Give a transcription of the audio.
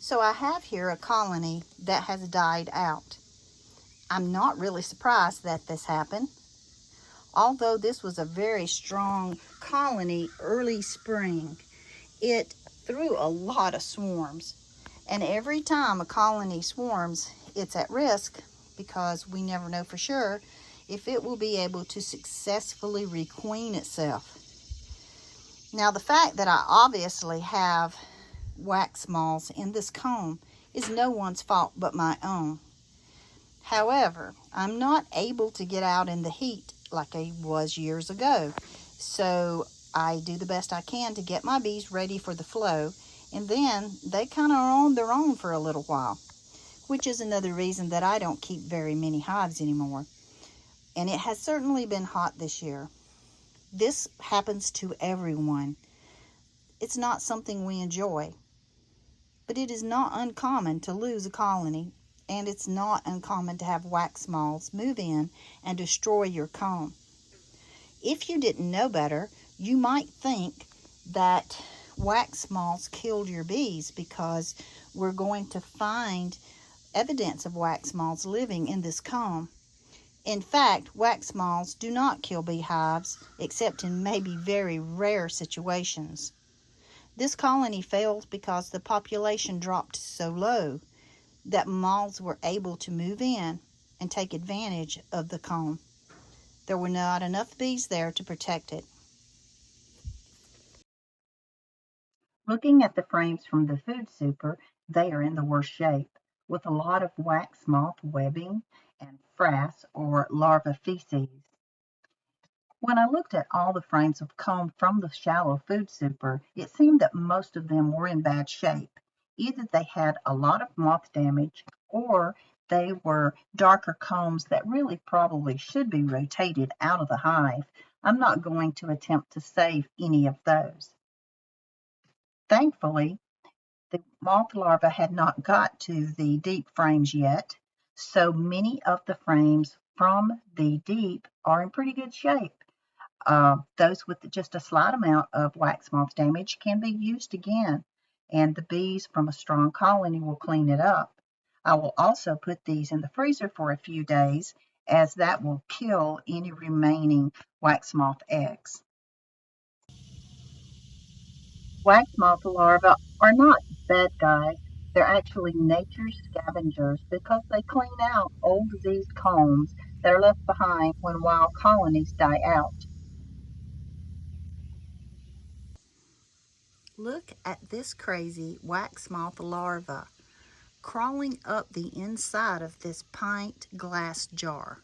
So I have here a colony that has died out. I'm not really surprised that this happened. Although this was a very strong colony early spring, it threw a lot of swarms. And every time a colony swarms, it's at risk because we never know for sure if it will be able to successfully requeen itself. Now, the fact that I obviously have wax moths in this comb is no one's fault but my own. However, I'm not able to get out in the heat like I was years ago. So I do the best I can to get my bees ready for the flow, and then they kind of are on their own for a little while, which is another reason that I don't keep very many hives anymore. And it has certainly been hot this year. This happens to everyone. It's not something we enjoy, but it is not uncommon to lose a colony, and it's not uncommon to have wax moths move in and destroy your comb. If you didn't know better, you might think that wax moths killed your bees because we're going to find evidence of wax moths living in this comb. In fact, wax moths do not kill beehives except in maybe very rare situations. This colony failed because the population dropped so low that moths were able to move in and take advantage of the comb. There were not enough bees there to protect it. Looking at the frames from the food super, they are in the worst shape, with a lot of wax moth webbing and frass or larva feces. When I looked at all the frames of comb from the shallow food super, it seemed that most of them were in bad shape. Either they had a lot of moth damage, or they were darker combs that really probably should be rotated out of the hive. I'm not going to attempt to save any of those. Thankfully, the moth larva had not got to the deep frames yet, so many of the frames from the deep are in pretty good shape. Those with just a slight amount of wax moth damage can be used again, and the bees from a strong colony will clean it up. I will also put these in the freezer for a few days, as that will kill any remaining wax moth eggs. Wax moth larvae are not bad guys. They're actually nature's scavengers because they clean out old diseased combs that are left behind when wild colonies die out. Look at this crazy wax moth larva crawling up the inside of this pint glass jar.